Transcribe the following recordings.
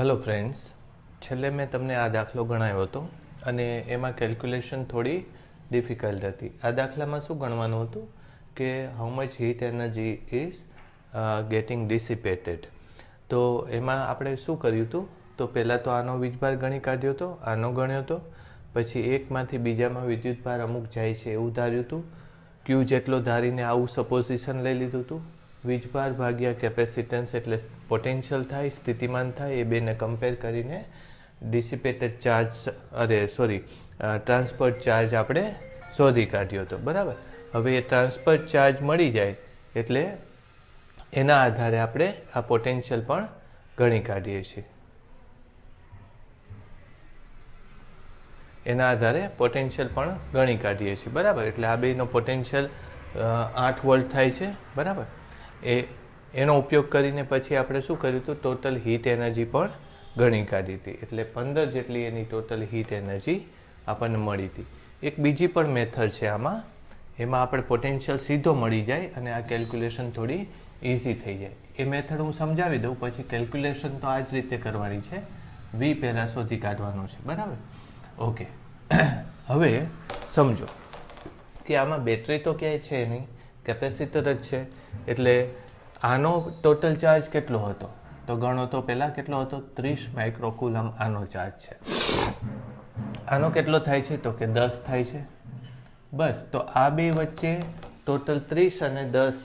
Hello friends, छेल्ले मैं तमने आ दाखलो गणाव्यो हतो अने एमां केल्क्युलेशन थोड़ी डिफिकल्ट हती। आ दाखलामां शुं गणवानुं हतुं के how much heat energy is getting dissipated. तो एमां आपणे शुं कर्युं हतुं, तो पहेला तो आनो वीजभार गणी काढ्यो हतो, आनो गण्यो हतो, पछी एकमांथी बीजामां विद्युतभार अमुक जाय छे एवुं धार्युं हतुं। क्यू जेटलो धारीने आवुं सपोजिशन लई लीधुं हतुं। वीजभार भाग्या केपेसिटन्स एटले पोटेन्शियल थाय, स्थितिमान थाय, ए बेने कम्पेर करीने डिसिपेटेड चार्ज ट्रांसफर्ड चार्ज आपणे शोधी काढ्यो हतो। बराबर। हवे ए ट्रांसफर्ड चार्ज मळी जाय एटले एना आधारे आपणे आ पोटेन्शियल पण गणी काढीए छीए। एना आधारे पोटेन्शियल पण गणी काढीए छीए। बराबर। एटले आ बेनो पोटेन्शियल 8 वोल्ट थाय छे। बराबर। एनो उपयोग करीने पछी आपणे शुं कर्युं हतुं, टोटल हीट एनर्जी पण गणी काढी हती। एटले 15 जेटली एनी टोटल हीट एनर्जी आपणने मळी हती। एक बीजी पण मेथड छे आमां, एमां आपणे पोटेन्शियल सीधो मळी जाय अने आ केल्क्युलेशन थोड़ी इजी थई जाय। ए मेथड हूँ समजावी दऊं, पछी केल्क्युलेशन तो आ ज रीते करवानी छे। वी पहेला शोधी काढवानो छे। बराबर। ओके। हवे समजो कि आमां बेटरी तो क्यांय छे नहीं, केपेसिटर ज छे। एटले आनो टोटल चार्ज केटलो हतो, तो गणो तो पहेला केटलो हतो, 30 माइक्रोकूलम आनो चार्ज छे। आनो केटलो थाय छे, तो के 10 थाय छे। बस। तो आ बे वच्चे टोटल 30 अने 10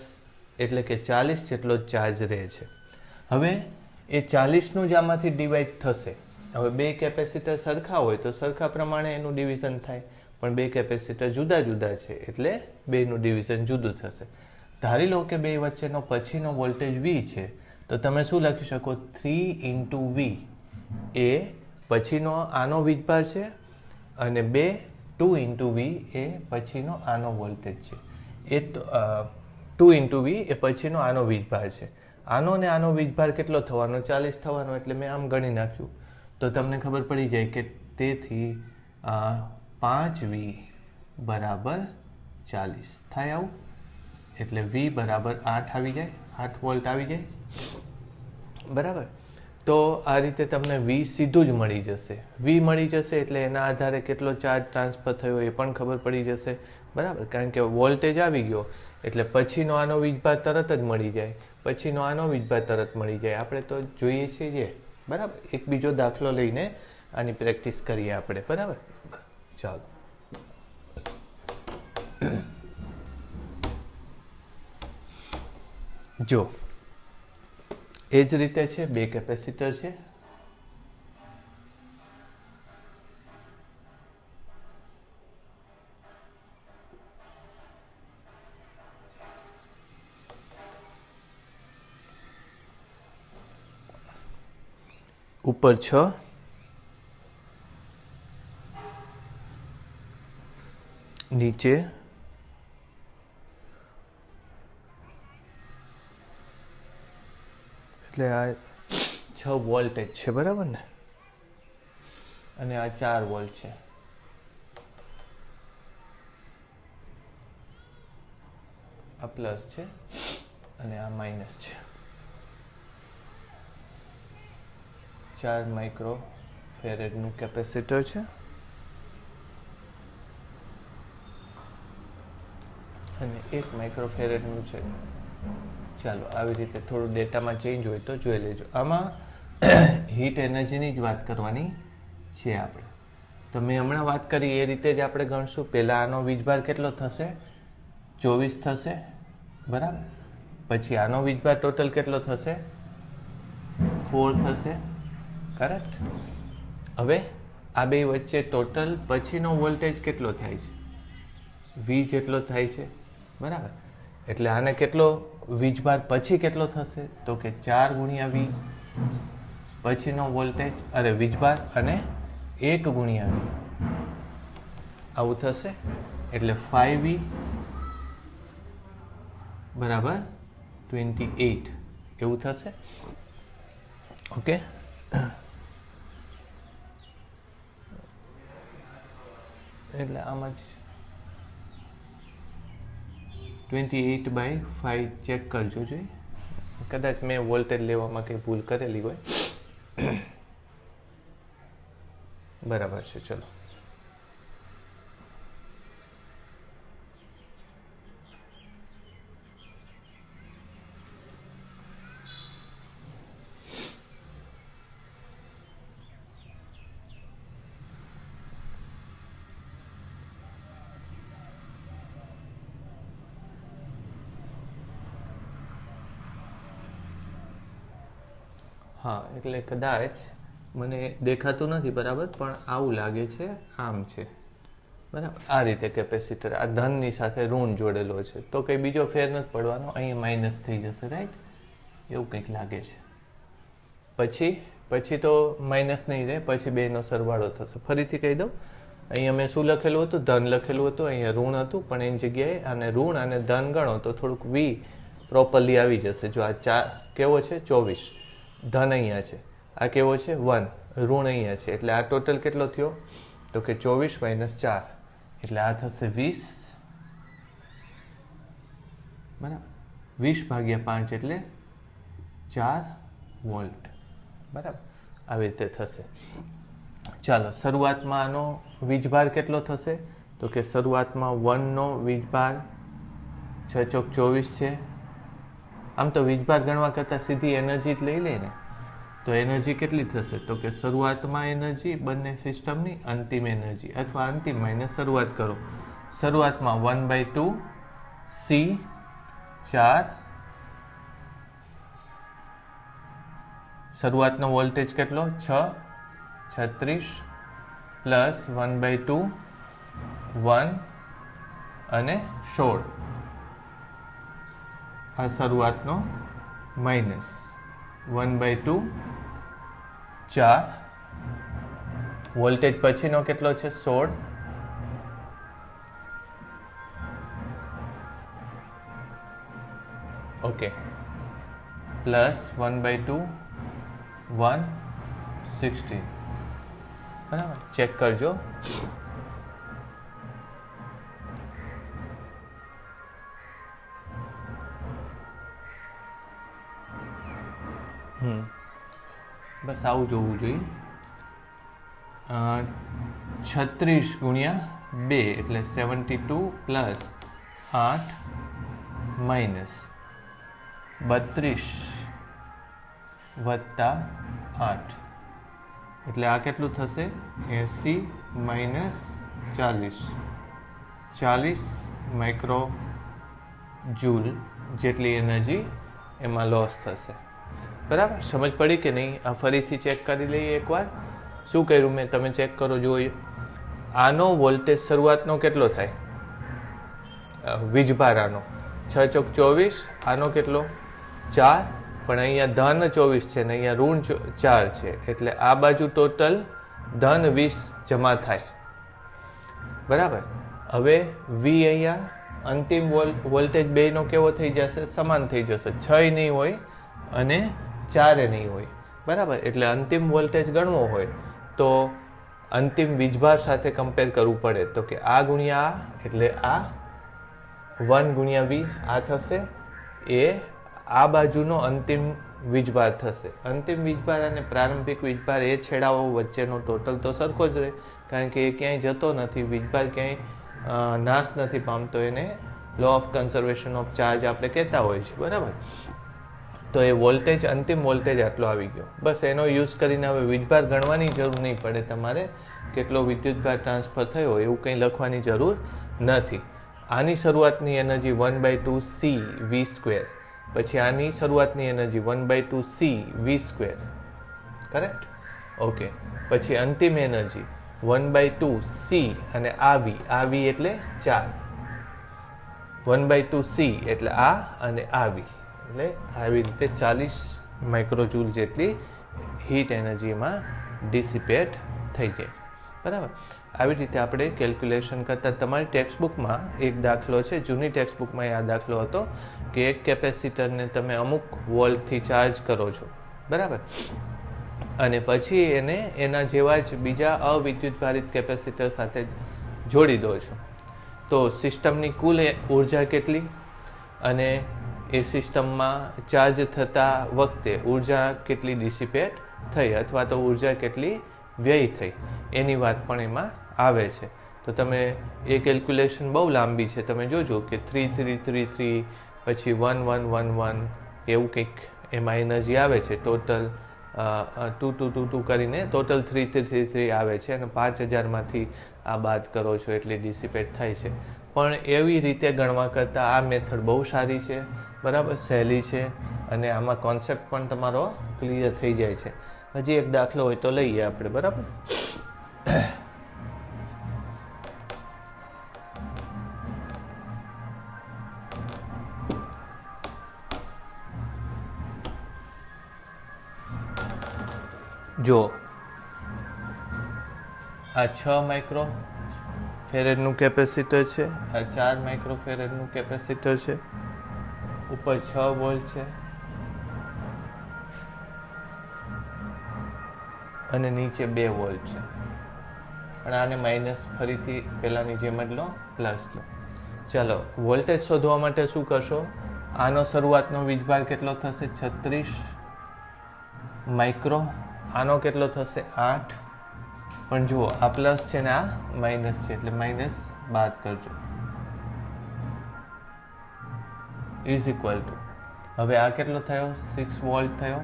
एटले के 40 जेटलो चार्ज रहे छे। हवे ए 40 नुं ज आमांथी डिवाइड थशे। हवे बे केपेसिटर सरखा होय तो सरखा प्रमाणे एनुं डिविजन थाय, पण बे केपेसिटर जुदा जुदा छे एटले बेनुं डिविजन जुदुं थशे। धारी लो के बे वच्चेनो पछीनो वोल्टेज V छे, तो तमे शुं लखी शको, 3 × V ए पछीनो आनो वीजभार छे अने 2 × V ए पछीनो आनो वोल्टेज छे। ए 2 × V ए पछीनो आनो वीजभार छे। आनो ने आनो वीजभार केटलो थवानो, 40 थवानो, एटले मैं आम गणी नाख्युं तो तमने खबर पड़ी जाय के तेथी 5V बराबर 40 थाय। आवुं एटले V बराबर 8 आवी जाय, 8 वोल्ट आवी जाय। बराबर। तो आ रीते तमने V सीधुं ज मळी जशे। V मळी जशे एटले एना आधारे केटलो चार्ज ट्रांसफर थयो ए पण खबर पड़ी जशे। बराबर। कारण के वोल्टेज आवी गयो एटले पछीनो आनो वीजभार तरत ज मळी जाय, पछीनो आनो वीजभार तरत मळी जाय। आपणे तो जोईए छे जे। बराबर। एक बीजो दाखलो लईने आनी प्रेक्टिस करीए आपणे। बराबर। चालो। जो ए ज रीते छे, बे केपेसिटर छे। ऊपर 6, नीचे એટલે આ 6 વોલ્ટેજ છે। બરાબર ને? અને આ 4 વોલ્ટ છે। આ પ્લસ છે અને આ માઇનસ છે। 4 માઇક્રો ફેરેડનું કેપેસિટર છે અને 1 માઇક્રો ફેરેડનું છે। ચાલો આવી રીતે થોડું ડેટામાં ચેન્જ હોય તો જોઈ લેજો। આમાં હીટ એનર્જીની જ વાત કરવાની છે આપણે। તો મેં હમણાં વાત કરી એ રીતે જ આપણે ગણશું। પહેલાં આનો વીજભાર કેટલો થશે, 24 થશે। બરાબર। પછી આનો વીજભાર ટોટલ કેટલો થશે, 4 થશે। કરેક્ટ। હવે આ બે વચ્ચે ટોટલ પછીનો વોલ્ટેજ કેટલો થાય છે, V જેટલો થાય છે। બરાબર। એટલે આને કેટલો વીજભાર પછી કેટલો થશે, તો કે 4 × V પછીનો વોલ્ટેજ વીજભાર અને 1 × V આવું થશે। એટલે 5V બરાબર 28 એવું થશે। ઓકે। એટલે આમાં જ 28/5 ચેક કરજો જોઈએ, કદાચ મેં વોલ્ટેજ લેવામાં કંઈ ભૂલ કરેલી હોય। બરાબર છે. ચલો, હા, એટલે કદાચ મને દેખાતું નથી બરાબર, પણ આવું લાગે છે, આમ છે બરાબર. આ રીતે કેપેસિટર આ ધનની સાથે ઋણ જોડેલો છે, તો કંઈ બીજો ફેર નથી પડવાનો, અહીંયા માઇનસ થઈ જશે, રાઈટ? એવું કંઈક લાગે છે. પછી તો માઇનસ નહીં રહે, પછી બેનો સરવાળો થશે. ફરીથી કહી દઉં, અહીંયા મેં શું લખેલું હતું? ધન લખેલું હતું, અહીંયા ઋણ હતું, પણ એની જગ્યાએ આને ઋણ અને ધન ગણો તો થોડુંક વી પ્રોપરલી આવી જશે. જો આ 4 કેવો છે? 24. ધન અહીંયા છે, આ કેવો છે? 1. ઋણ અહીંયા છે, એટલે આ ટોટલ કેટલો થયો? તો કે 24 - 4, એટલે આ થશે 20. બરાબર, 20/5 એટલે 4 વોલ્ટ. બરાબર, આવી રીતે થશે. ચાલો, શરૂઆતમાં આનો વીજભાર કેટલો થશે? તો કે શરૂઆતમાં 1 નો વીજભાર 6 ચોક 24 છે. આમ તો વીજભાર ગણવા કરતાં સીધી એનર્જી જ લઈ લે ને, તો એનર્જી કેટલી થશે? તો કે શરૂઆતમાં એનર્જી બંને સિસ્ટમની, અંતિમ એનર્જી, અથવા અંતિમ માઇનસ શરૂઆત કરો. શરૂઆતમાં 1/2 C 4. શરૂઆતનો વોલ્ટેજ કેટલો? 36 પ્લસ 1/2 1 અને 16. આ શરૂઆતનો માઇનસ 1/2 4. વોલ્ટેજ પછીનો કેટલો છે? 16. Okay, plus 1/2 1 16. બરાબર, ચેક કરજો. બસ આવું જોવું જોઈએ. 36 ગુણ્યા 2 એટલે 72 પ્લસ 8 માઇનસ 32 વત્તા 8 એટલે આ કેટલું થશે? 80 માઇનસ 40 માઇક્રો જૂલ જેટલી એનર્જી એમાં લોસ થશે. બરાબર, સમજ પડી કે નહીં? આ ફરીથી ચેક કરી લઈએ એકવાર. શું કર્યું મેં? તમે ચેક કરો, જોઈએ. આનો વોલ્ટેજ શરૂઆતનો કેટલો થાય? વીજભાર આનો 6 ચોક 24. આનો કેટલો? 4. પણ અહીંયા ધન 24 છે ને અહીંયા ઋણ 4 છે, એટલે આ બાજુ ટોટલ ધન 20 જમા થાય. બરાબર, હવે વી અહીંયા અંતિમ વોલ્ટેજ બેનો કેવો થઈ જશે? સમાન થઈ જશે. 6 નહીં હોય અને 4 નહીં હોય. બરાબર, એટલે અંતિમ વોલ્ટેજ ગણવો હોય તો અંતિમ વીજભાર સાથે કમ્પેર કરવું પડે. તો કે આ ગુણ્યા આ, એટલે આ 1 ગુણ્યા વી આ થશે, એ આ બાજુનો અંતિમ વીજભાર થશે. અંતિમ વીજભાર અને પ્રારંભિક વીજભાર એ છેડાઓ વચ્ચેનો ટોટલ તો સરખો જ રહે, કારણ કે એ ક્યાંય જતો નથી, વીજભાર ક્યાંય નાશ નથી પામતો. એને law of conservation of charge આપણે કહેતા હોય છે. બરાબર, તો એ વોલ્ટેજ, અંતિમ વોલ્ટેજ આટલો આવી ગયો. બસ એનો યુઝ કરીને હવે વીજભાર ગણવાની જરૂર નહીં પડે તમારે. કેટલો વિદ્યુતભાર ટ્રાન્સફર થયો એવું કંઈ લખવાની જરૂર નથી. આની શરૂઆતની એનર્જી 1/2 C V². પછી આની શરૂઆતની energy 1/2 C V². Correct? Okay, પછી અંતિમ એનર્જી 1/2 C અને આ V એટલે 4. 1/2 C એટલે આ અને આ V, એટલે આવી રીતે 40 માઇક્રોજૂલ જેટલી હીટ એનર્જીમાં ડિસિપેટ થઈ જાય. બરાબર, આવી રીતે આપણે કેલ્ક્યુલેશન કરતા. તમારી ટેક્સ્ટબુકમાં એક દાખલો છે, જૂની ટેક્સ્ટબુકમાં આ દાખલો હતો કે એક કેપેસિટરને તમે અમુક વોલ્ટથી ચાર્જ કરો છો. બરાબર, અને પછી એને એના જેવા જ બીજા અવિદ્યુતભારિત કેપેસિટર સાથે જોડી દો છો, તો સિસ્ટમની કુલ ઉર્જા કેટલી અને એ સિસ્ટમમાં ચાર્જ થતા વખતે ઉર્જા કેટલી ડિસિપેટ થઈ, અથવા તો ઉર્જા કેટલી વ્યય થઈ એની વાત પણ એમાં આવે છે. તો તમે એ કેલ્ક્યુલેશન બહુ લાંબી છે, તમે જોજો કે 3333 પછી 1111 એવું કંઈક એમાં એનર્જી આવે છે. ટોટલ 2222 કરીને ટોટલ 3333 આવે છે અને 5000માંથી આ બાદ કરો છો એટલે ડિસિપેટ થાય છે. પણ એવી રીતે ગણવા કરતાં આ મેથડ બહુ સારી છે, બરાબર, સહેલી છે અને આમાં કોન્સેપ્ટ પણ તમારો ક્લિયર થઈ જાય છે. હજી એક દાખલો હોય તો લઈએ આપણે, બરાબર. જો આ 6 માઇક્રો ફેરેડનું કેપેસિટર છે, આ 4 માઇક્રો ફેરેડનું કેપેસિટર છે, ઉપર 6 વોલ્ટ છે અને નીચે 2 વોલ્ટ છે. પણ આને માઇનસ ફરીથી પહેલાંની જેમ જ લો, પ્લસ લો. ચાલો વોલ્ટેજ શોધવા માટે શું કરશો? આનો શરૂઆતનો વીજભાર કેટલો થશે? 36 માઇક્રો. આનો કેટલો થશે? 8. પણ જુઓ આ પ્લસ છે ને આ માઇનસ છે એટલે માઇનસ બાદ કરજો. ઇઝ ઇક્વલ ટુ, હવે આ કેટલો થયો? 6 વોલ્ટ થયો.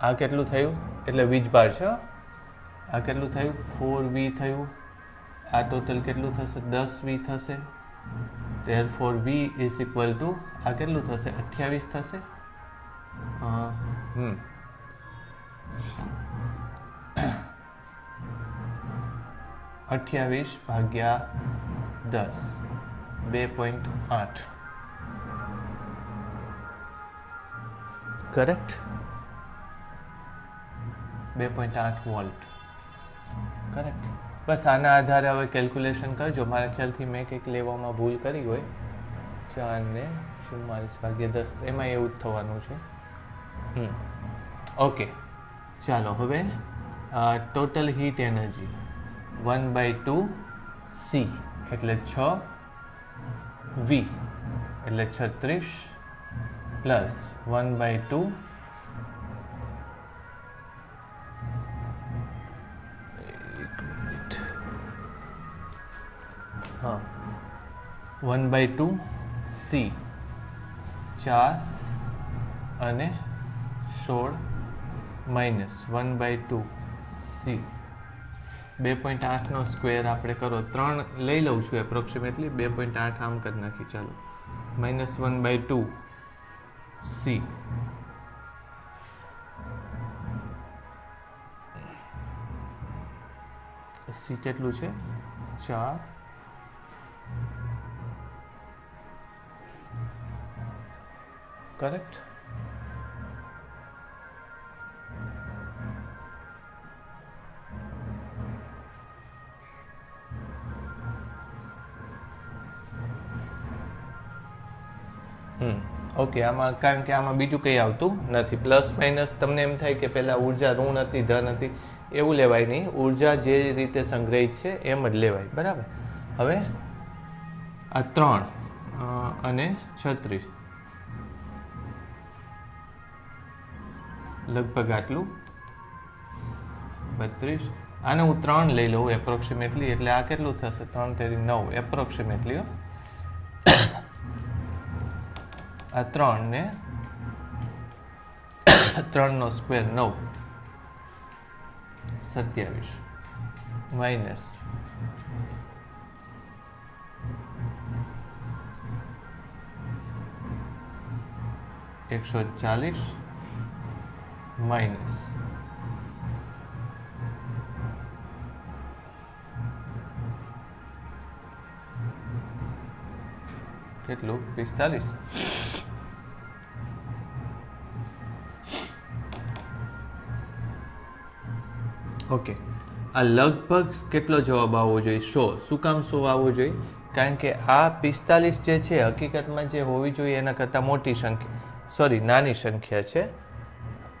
આ કેટલું થયું? એટલે વીજભાર છે. આ કેટલું થયું? 4V થયું. આ ટોટલ કેટલું થશે? 10V થશે. therefore V is equal to આ કેટલું થશે? 28 થશે. 28 ભાગ્યા 10 2.8 કરેક્ટ. 2.8 volt correct. બસ આના આધારે હવે કેલ્ક્યુલેશન કરજો. મારા ખ્યાલથી મેં કંઈક લેવામાં ભૂલ કરી હોય. 4 ને 44 ભાગ્યા 10 એમાં એવું જ થવાનું છે. ઓકે, ચાલો હવે ટોટલ હીટ એનર્જી 1/2 C એટલે 6V એટલે 36 પ્લસ 1/2 1/2 C 4 અને 16 માઇનસ 1/2 C 2.8 નો સ્ક્વેર આપણે કરો. 3 લઈ લઉં છું એપ્રોક્સિમેટલી. 2.8 આમ કરી નાખી. ચાલો માઇનસ 1/2 C C કેટલું છે? 4 કરેક્ટ. ઓકે, આમાં કારણ કે આમાં બીજું કંઈ આવતું નથી. પ્લસ માઇનસ તમને એમ થાય કે પહેલાં ઉર્જા ઋણ હતી ધન હતી એવું લેવાય નહીં. ઉર્જા જે રીતે સંગ્રહિત છે એમ જ લેવાય, બરાબર. હવે આ 3 અને 36 લગભગ આટલું 32. આને હું 3 લઈ લઉં એપ્રોક્સિમેટલી એટલે આ કેટલું થશે? 3 તેરી 9 એપ્રોક્સિમેટલી. આ 3 ને 3 નો સ્ક્વેર 9 27 માઇનસ 140 માઇનસ કેટલું? 45. ઓકે, આ લગભગ કેટલો જવાબ આવવો જોઈએ? 100. શું કામ 100 આવવો જોઈએ? કારણ કે આ 45 જે છે હકીકતમાં જે હોવી જોઈએ એના કરતાં મોટી સંખ્યા, નાની સંખ્યા છે.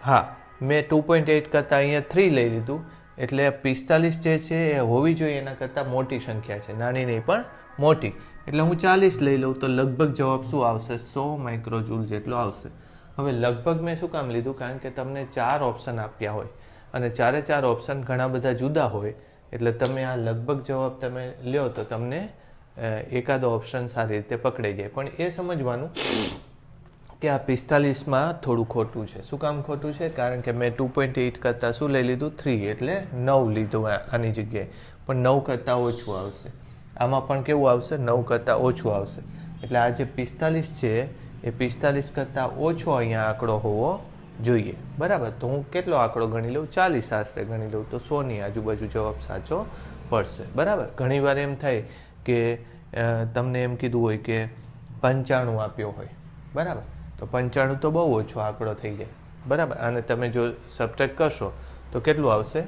હા, મેં 2.8 કરતાં અહીંયા 3 લઈ લીધું એટલે 45 જે છે એ હોવી જોઈએ એના કરતાં મોટી સંખ્યા છે, નાની નહીં પણ મોટી. એટલે હું 40 લઈ લઉં તો લગભગ જવાબ શું આવશે? 100 માઇક્રોજૂલ જેટલો આવશે. હવે લગભગ મેં શું કામ લીધું? કારણ કે તમને 4 ઓપ્શન આપ્યા હોય અને ચારે ચાર ઓપ્શન ઘણા બધા જુદા હોય એટલે તમે આ લગભગ જવાબ તમે લ્યો તો તમને એકાદો ઓપ્શન સારી રીતે પકડાઈ જાય. પણ એ સમજવાનું કે આ 45માં થોડું ખોટું છે. શું કામ ખોટું છે? કારણ કે મેં 2.8 કરતાં શું લઈ લીધું? 3 એટલે 9 લીધું આની જગ્યાએ, પણ 9 કરતાં ઓછું આવશે. આમાં પણ કેવું આવશે? 9 કરતાં ઓછું આવશે. એટલે આ જે 45 છે એ 45 કરતાં ઓછો અહીંયા આંકડો હોવો જોઈએ. બરાબર? તો હું કેટલો આંકડો ગણી લઉં? 40 આશરે ગણી લઉં તો 100ની આજુબાજુ જવાબ સાચો પડશે. બરાબર? ઘણીવાર એમ થાય કે તમને એમ કીધું હોય કે 95 આપ્યો હોય. બરાબર? તો 95 તો બહુ ઓછો આંકડો થઈ જાય. બરાબર? અને તમે જો સબટ્રેક્ટ કરશો તો કેટલું આવશે?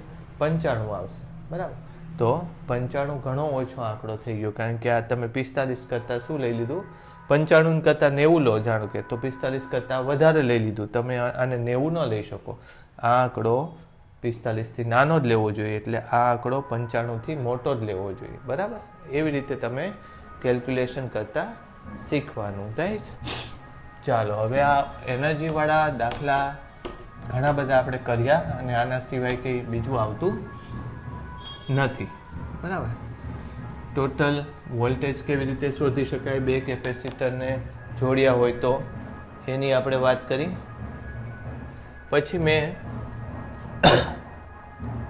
95 આવશે. બરાબર? તો 95 ઘણો ઓછો આંકડો થઈ ગયો, કારણ કે આ તમે 45 કરતાં શું લઈ લીધું? 95 કરતાં 90 લો, જાણો કે તો 45 કરતાં વધારે લઈ લીધું. તમે આને 90 ન લઈ શકો. આ આંકડો 45થી નાનો જ લેવો જોઈએ, એટલે આ આંકડો 95થી મોટો જ લેવો જોઈએ. બરાબર? એવી રીતે તમે કેલ્ક્યુલેશન કરતાં શીખવાનું. રાઈટ? ચાલો, હવે આ એનર્જીવાળા દાખલા ઘણા બધા આપણે કર્યા અને આના સિવાય કંઈ બીજું આવતું નથી. બરાબર? ટોટલ વોલ્ટેજ કેવી રીતે શોધી શકાય, બે કેપેસિટરને જોડ્યા હોય તો એની આપણે વાત કરી. પછી મેં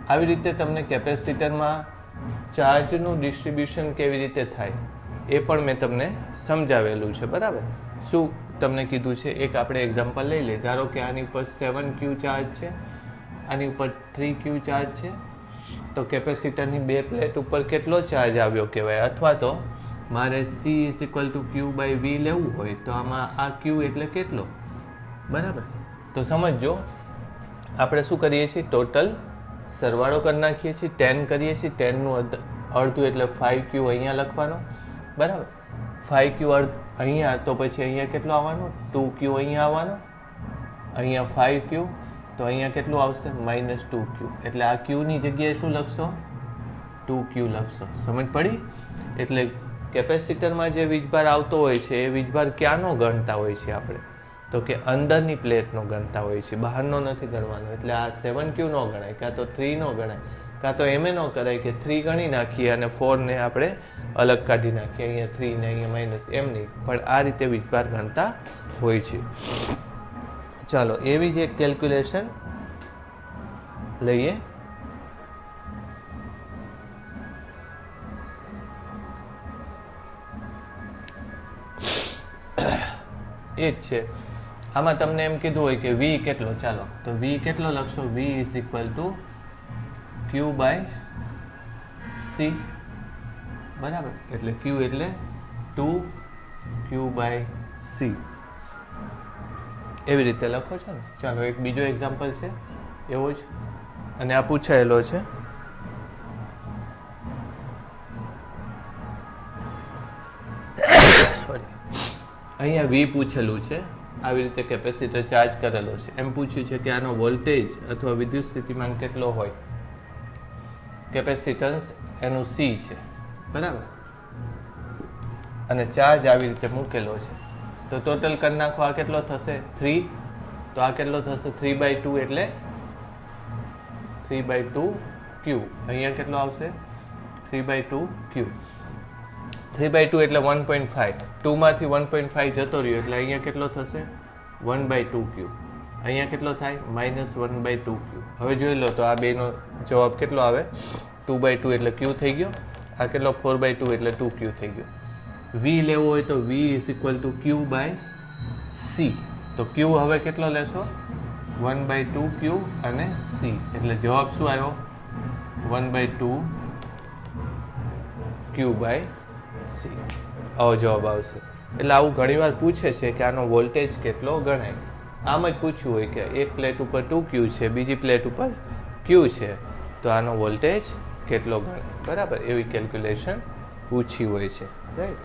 આવી રીતે તમને કેપેસિટરમાં ચાર્જનું ડિસ્ટ્રીબ્યુશન કેવી રીતે થાય એ પણ મેં તમને સમજાવેલું છે. બરાબર? શું તમને કીધું છે? એક આપણે એક્ઝામ્પલ લઈ લઈએ. ધારો કે આની ઉપર 7Q ચાર્જ છે, આની ઉપર 3Q ચાર્જ છે, તો કેપેસિટરની બે પ્લેટ ઉપર કેટલો ચાર્જ આવ્યો કહેવાય? અથવા તો મારે C=Q/V લેવું હોય તો આમાં આ Q એટલે કેટલો? બરાબર? તો સમજો, આપણે શું કરીએ છીએ? ટોટલ સરવાળો કરી નાખીએ છીએ, 10 કરીએ છીએ. 10નું અડધું એટલે 5Q અહીંયા લખવાનો. બરાબર? 5Q અહીંયા, તો પછી અહીંયા કેટલો આવવાનો? 2Q અહીંયા આવવાનો. અહીંયા 5Q, તો અહીંયા કેટલું આવશે? -2Q. એટલે આ Qની જગ્યાએ શું લખશો? 2Q લખશો. સમજ પડી? એટલે કેપેસિટરમાં જે વીજભાર આવતો હોય છે એ વીજભાર ક્યાંનો ગણતા હોય છે આપણે? તો કે અંદરની પ્લેટનો ગણતા હોય છે, બહારનો નથી ગણવાનો. એટલે આ 7Q નો ગણાય, કાં તો 3 નો ગણાય, કાં તો એમ નો કરાય કે 3 ગણી નાખીએ અને 4 ને આપણે અલગ કાઢી નાખીએ, અહીંયા 3 ને અહીંયા માઇનસ, એમ નહીં. પણ આ રીતે વીજભાર ગણતા હોય છે. ચાલો, એવી જ એક કેલ્ક્યુલેશન લઈએ. એ જ છે. આમાં તમને એમ કીધું હોય કે V કેટલો? ચાલો, તો V કેટલો લખશો? V=Q/C. બરાબર? એટલે Q એટલે 2Q/C. એવી રીતે લખો છો ને? ચાલો, એક બીજો એક્ઝામ્પલ છે એવો જ, અને આ પૂછાયેલો છે. સોરી, અહીંયા V પૂછેલું છે. આવી રીતે કેપેસિટર ચાર્જ કરેલો છે. એમ પૂછ્યું છે કે આનો વોલ્ટેજ અથવા વિદ્યુત સ્થિતિમાન કેટલો હોય? કેપેસિટન્સ એનું C છે. બરાબર? અને ચાર્જ આવી રીતે મૂકેલો છે. તો ટોટલ કરી નાખો, આ કેટલો થશે? 3. તો આ કેટલો થશે? 3/2 એટલે 3/2Q. અહીંયા કેટલો આવશે? 3/2Q. 3/2 એટલે 1.5. 2 માંથી 1.5 જતો રહ્યો એટલે અહીંયા કેટલો થશે? 1/2Q. અહીંયા કેટલો થાય? -1/2Q. હવે જોઈ લો તો આ બેનો જવાબ કેટલો આવે? 2/2 એટલે Q થઈ ગયો. આ કેટલો? 4/2 એટલે 2Q થઈ ગયો. V લેવો હોય તો V=Q/C. તો Q હવે કેટલો લેશો? 1/2Q અને C. એટલે જવાબ શું આવ્યો? 1/2Q/C. આવો જવાબ આવશે. એટલે આવું ઘણીવાર પૂછે છે કે આનો વોલ્ટેજ કેટલો ગણાય. આમ જ પૂછ્યું હોય કે એક પ્લેટ ઉપર 2Q છે, બીજી પ્લેટ ઉપર Q છે, તો આનો વોલ્ટેજ કેટલો ગણાય. બરાબર? એવી કેલ્ક્યુલેશન પૂછી હોય છે. રાઈટ?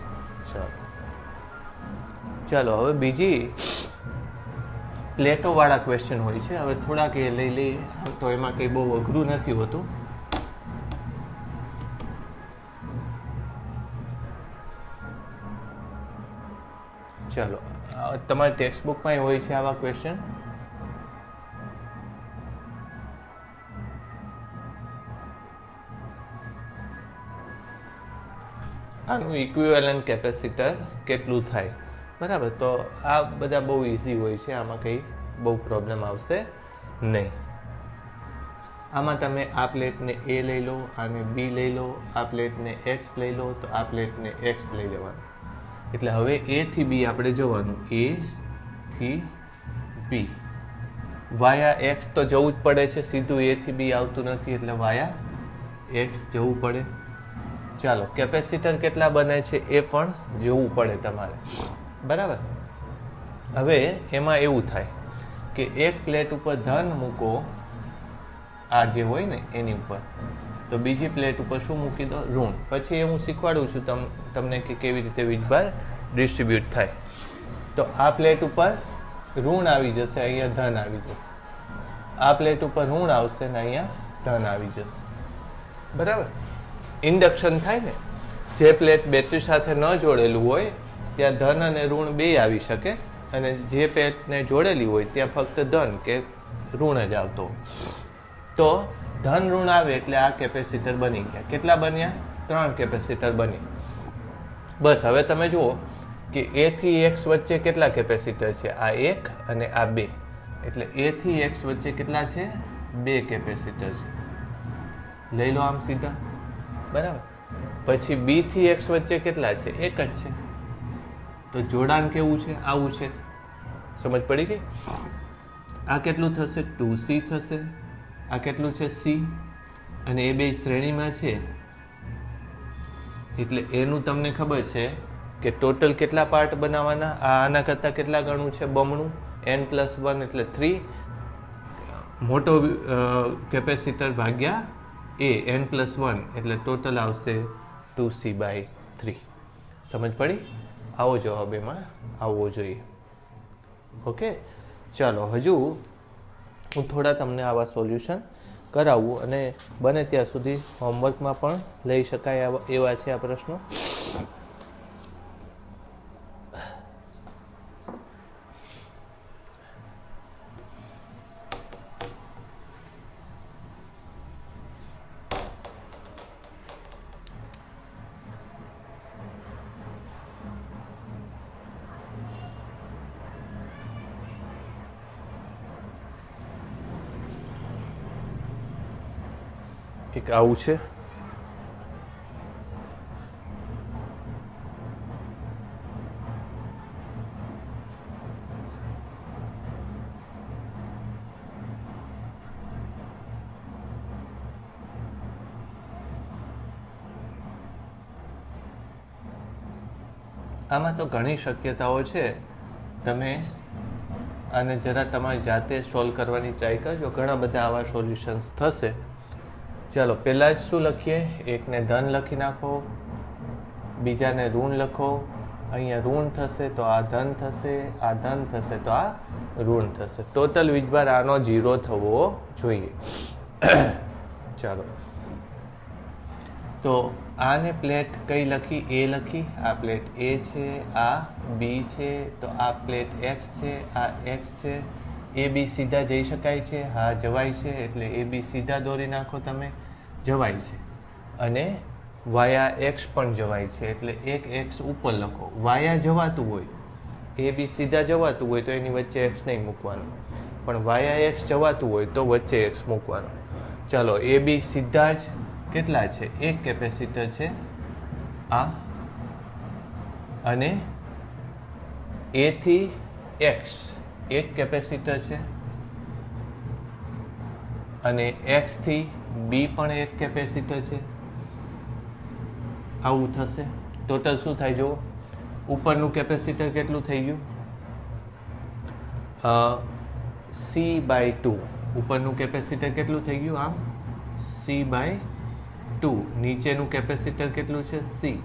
ચાલો, હવે બીજી પ્લેટો વાળા ક્વેશ્ચન હોય છે. હવે થોડાક એ લઈ લઈએ, તો એમાં કંઈ બહુ અઘરું નથી હોતું. ચાલો, તમારી ટેક્સ્ટ બુકમાં હોય છે આવા ક્વેશ્ચન. આનું ઇક્વિવેલન્ટ કેપેસિટર કેટલું થાય, બરાબર. તો આ બધા બહુ ઇઝી હોય છે, આમાં કંઈ બહુ પ્રોબ્લેમ આવશે નહીં. આમાં તમે આ પ્લેટને એ લઈ લો, આને બી લઈ લો, આ પ્લેટને એક્સ લઈ લો, તો આ પ્લેટને એક્સ લઈ લેવાનું. એટલે હવે એ થી બી આપણે જવાનું, એ થી બી. વાયા એક્સ તો જવું જ પડે છે, સીધું એ થી બી આવતું નથી, એટલે વાયા એક્સ જવું પડે. ચાલો, કેપેસિટર કેટલા બને છે એ પણ જોવું પડે તમારે, બરાબર. હવે એમાં એવું થાય કે એક પ્લેટ ઉપર ધન મૂકો, આ જે હોય ને એની ઉપર, તો બીજી પ્લેટ ઉપર શું મૂકી દો, ઋણ. પછી એ હું શીખવાડું છું તમને કે કેવી રીતે વીજભાર ડિસ્ટ્રીબ્યુટ થાય. તો આ પ્લેટ ઉપર ઋણ આવી જશે, અહીંયા ધન આવી જશે. આ પ્લેટ ઉપર ઋણ આવશે ને અહીંયા ધન આવી જશે, બરાબર. ઇન્ડક્શન થાય ને, જે પ્લેટ બેટરી સાથે ન જોડેલું હોય ત્યાં ધન અને ઋણ બે આવી શકે, અને જે પ્લેટને જોડેલી હોય ત્યાં ફક્ત ધન કે ઋણ જ આવતો હોય. તો ધન ઋણ આવે એટલે આ કેપેસિટર બની ગયા. કેટલા બન્યા? 3 કેપેસિટર બની. બસ હવે તમે જુઓ કે એ થી એક્સ વચ્ચે કેટલા કેપેસિટર છે, આ 1 અને આ 2. એટલે એ થી એક્સ વચ્ચે કેટલા છે? 2 કેપેસિટર છે. લઈ લો આમ સીધા, બરાબર. પછી બી થી એક્સ વચ્ચે કેટલા છે? 1 જ છે. તો જોડાણ કેવું છે? આવું છે. સમજ પડી ગઈ? આ કેટલું થશે? 2c થશે. આ કેટલું છે? c. અને એ બે શ્રેણીમાં છે, એટલે એનું તમને ખબર છે કે ટોટલ કેટલા પાર્ટ બનાવવાના. આના કરતાં કેટલા ગણું છે? બમણું. n+1 એટલે 3. મોટો કેપેસિટર ભાગ્યા એ n+1 એટલે ટોટલ આવશે 2c/3. સમજ પડી? આવો જવાબ એમાં આવવો જોઈએ. ઓકે, ચાલો હજુ હું થોડા તમને આવા સોલ્યુશન કરાવું, અને બને ત્યાં સુધી હોમવર્કમાં પણ લઈ શકાય એવા છે આ પ્રશ્નો. એક આવું છે, આમાં તો ઘણી શક્યતાઓ છે. તમે આને જરા તમારી જાતે સોલ્વ કરવાની ટ્રાય કરજો. ઘણા બધા આવા સોલ્યુશન્સ થશે. ચાલો, પહેલાં જ શું લખીએ? એકને ધન લખી નાખો, બીજાને ઋણ લખો. અહીંયા ઋણ થશે તો આ ધન થશે, આ ધન થશે તો આ ઋણ થશે. ટોટલ વીજભાર આનો 0 થવો જોઈએ. ચાલો, તો આને પ્લેટ કઈ લખી? એ લખી. આ પ્લેટ એ છે, આ બી છે, તો આ પ્લેટ એક્સ છે, આ એક્સ છે. એ બી સીધા જઈ શકાય છે? હા, જવાય છે. એટલે એ બી સીધા દોરી નાખો તમે, જવાય છે. અને વાયા એક્સ પણ જવાય છે, એટલે એક એક્સ ઉપર લખો. વાયા જવાતું હોય, એ બી સીધા જવાતું હોય તો એની વચ્ચે એક્સ નહીં મૂકવાનું, પણ વાયા એક્સ જવાતું હોય તો વચ્ચે એક્સ મૂકવાનું. ચાલો, એ બી સીધા જ કેટલા છે? 1 કેપેસિટર છે આ, અને એ થી એક્સ 1 કેપેસિટર છે, અને એક્સ થી બી પણ 1 કેપેસિટર છે. આવું થશે. ટોટલ શું થાય જુઓ? ઉપરનું કેપેસિટર કેટલું થઈ ગયું? c/2. ઉપરનું કેપેસિટર કેટલું થઈ ગયું? આમ c/2. નીચેનું કેપેસિટર કેટલું છે? c.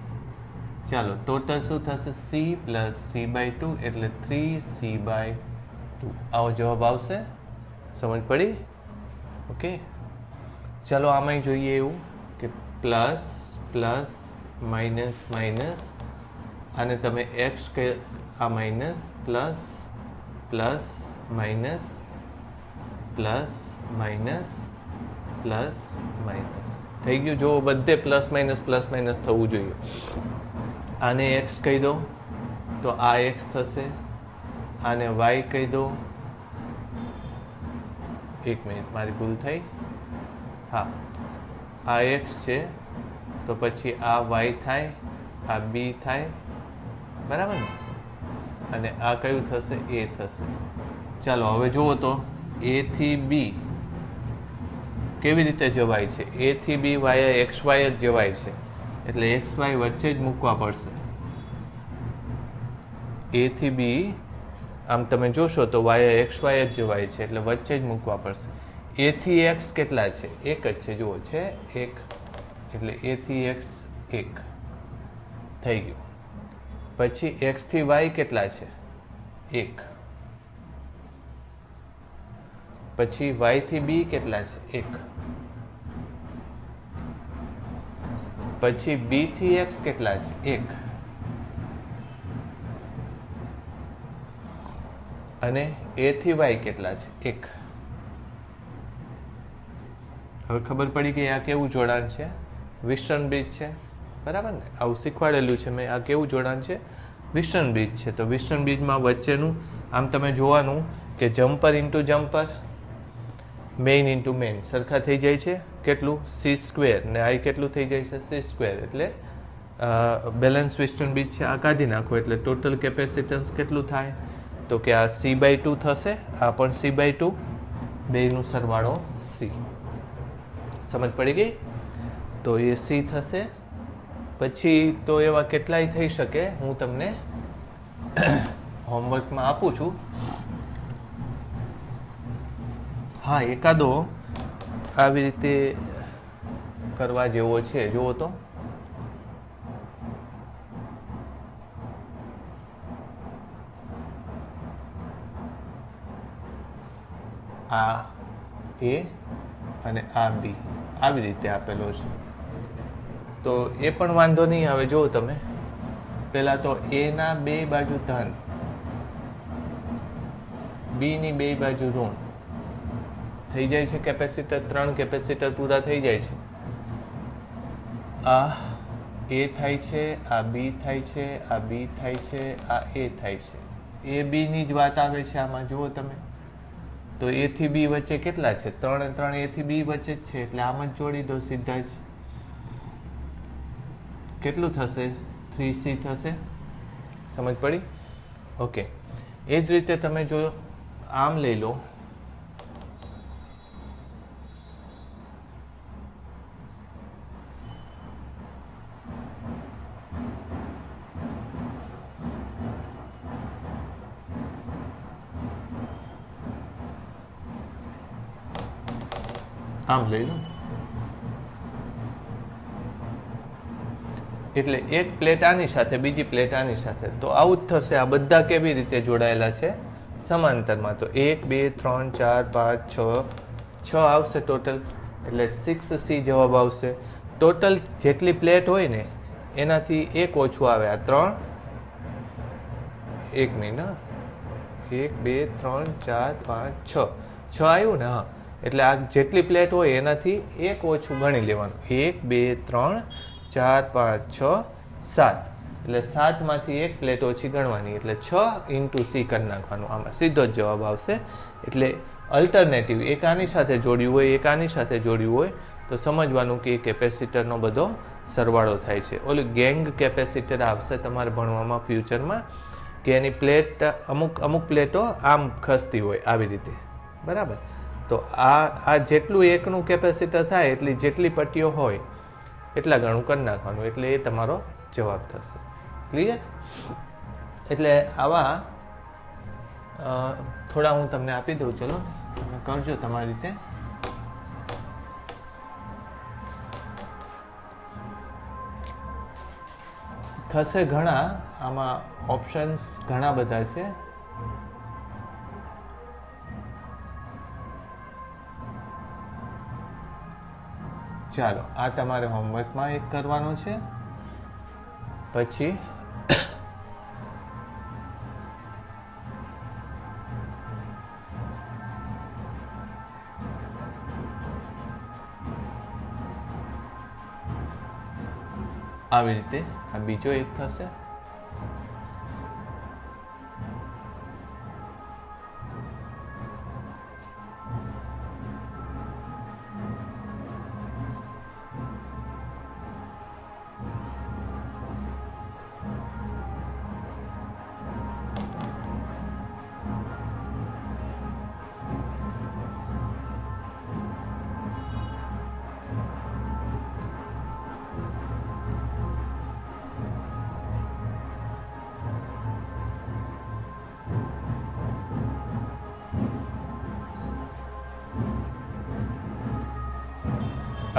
ચાલો, ટોટલ શું થશે? c + c/2 એટલે 3c/2. આવો જવાબ આવશે. સમજ પડી? ઓકે, ચાલો આમાંય જોઈએ એવું કે પ્લસ પ્લસ માઇનસ માઇનસ, આને તમે એક્સ કે આ minus plus plus minus plus minus plus minus થઈ ગયું. જો બધે પ્લસ માઇનસ થવું જોઈએ. આને એક્સ કહી દો તો આ એક્સ થશે, આને વાય કહી દો, એક મિનિટ મારી ભૂલ થઈ, હા આ એક્સ છે તો પછી આ વાય થાય, આ બી થાય, બરાબર ને, અને આ કયું થશે, એ થશે. ચાલો હવે જુઓ તો એ થી બી કેવી રીતે જવાય છે, એ થી બી વાય એક્સ વાય જ જવાય છે, એટલે એક્સ વાય વચ્ચે જ મૂકવા પડશે. એ થી બી આમ તમે જોશો તો વાય એક્સ વાય જ જવાય છે, એટલે વચ્ચે જ મૂકવા પડશે. એ થી એક્સ કેટલા છે, એક જ છે, જુઓ છે એક, એટલે એ થી એક્સ એક થઈ ગયું. પછી એક્સ થી વાય કેટલા છે, એક. પછી વાય થી બી કેટલા છે, એક. પછી બી થી એક્સ કેટલા છે, એક. અને એ થી વાય કેટલા છે, એક. હવે ખબર પડી કે આ કેવું જોડાણ છે, વિસ્ટર્ન બ્રિજ છે, બરાબર ને, આવું શીખવાડેલું છે મેં. આ કેવું જોડાણ છે, વિસ્ટર્ન બ્રિજ છે. તો વિસ્ટર્ન બ્રિજમાં વચ્ચેનું આમ તમે જોવાનું કે jumper into jumper, main into main સરખા થઈ જાય છે. કેટલું, સી સ્ક્વેર, ને આ કેટલું થઈ જાય છે, સી સ્ક્વેર. એટલે બેલેન્સ વિસ્ટર્ન બ્રિજ છે, આ કાઢી નાખો એટલે ટોટલ કેપેસિટન્સ કેટલું થાય, તો કે આ C/2 થશે, આ પણ C/2, બેયનું સરવાળો C. સમજ પડી ગઈ? તો એ C થશે. પછી તો એવા કેટલાય થઈ શકે, હું તમને હોમવર્કમાં આપું છું. હા, એકાદો આવી રીતે કરવા જેવો છે, જુઓ તો. આ એ અને આ બી આવી રીતે આપેલો છે, તો એ પણ વાંધો નહીં આવે. જુઓ તમે, પહેલાં તો એ ના બે બાજુ ધન, બી ની બે બાજુ ઋણ થઈ જાય છે. કેપેસિટર 3 કેપેસિટર પૂરા થઈ જાય છે. આ એ થાય છે, આ બી થાય છે, આ બી થાય છે, આ એ થાય છે. એ બી ની જ વાત આવે છે આમાં. જુઓ તમે, તો એ થી બી વચ્ચે કેટલા છે, 3 અને 3 એ થી બી વચ્ચે જ છે, એટલે આમ જ જોડી દો સીધા જ. કેટલું થશે, 3C થશે. સમજ પડી? ઓકે. એ જ રીતે તમે જો આમ લઈ લો, આમ લઈ લો, એટલે એક પ્લેટ આની સાથે, બીજી પ્લેટ આની સાથે, તો આવું જ થશે. આ બધા કેવી રીતે જોડાયેલા છે, સમાંતરમાં. તો 1 2 3 4 5 6 આવશે ટોટલ, એટલે 6C જવાબ આવશે. ટોટલ જેટલી પ્લેટ હોય ને એનાથી એક ઓછું આવે. આ 3, એક નહીં ના, 1 2 3 4 5 6 આવ્યું ને? હા, એટલે આ જેટલી પ્લેટ હોય એનાથી એક ઓછું ગણી લેવાનું. 1 2 3 4 5 6 7, એટલે 7માંથી એક પ્લેટ ઓછી ગણવાની, એટલે 6 × C કરી નાખવાનું. આમાં સીધો જ જવાબ આવશે. એટલે અલ્ટરનેટિવ, એક આની સાથે જોડ્યું હોય, એક આની સાથે જોડ્યું હોય, તો સમજવાનું કે કેપેસિટરનો બધો સરવાળો થાય છે. ઓલું ગેંગ કેપેસિટર આવશે તમારે ભણવામાં ફ્યુચરમાં, કે એની પ્લેટ અમુક પ્લેટો આમ ખસતી હોય આવી રીતે, બરાબર. તો આ જેટલું એકનું કેપેસિટર થાય એટલી જેટલી પટ્ટીઓ હોય એટલા ગણું કરી નાખવાનું, એટલે એ તમારો જવાબ થશે. ક્લિયર? એટલે આવા થોડા હું તમને આપી દઉં. ચલો તમે કરજો તમારી રીતે. થશે ઘણા, આમાં ઓપ્શન્સ ઘણા બધા છે. ચાલો, આ તમારે હોમવર્કમાં એક કરવાનું છે. પછી આવી રીતે આ બીજો એક થશે.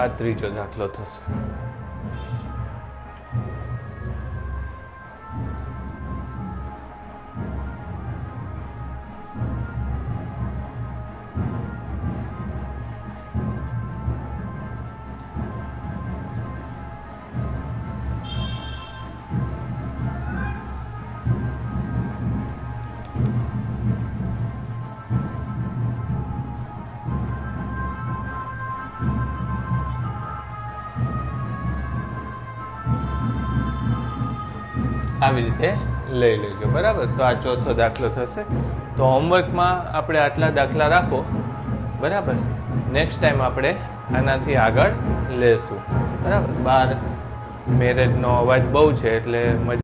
આ ત્રીજો દાખલો થશે. આવી રીતે લઈ લેજો. બરાબર, તો આ ચોથો દાખલો થશે. તો હોમવર્કમાં આપણે આટલા દાખલા રાખો. બરાબર, નેક્સ્ટ ટાઈમ આપણે આનાથી આગળ લેશું. બરાબર, બહાર મેરેજનો અવાજ બહુ છે એટલે મજા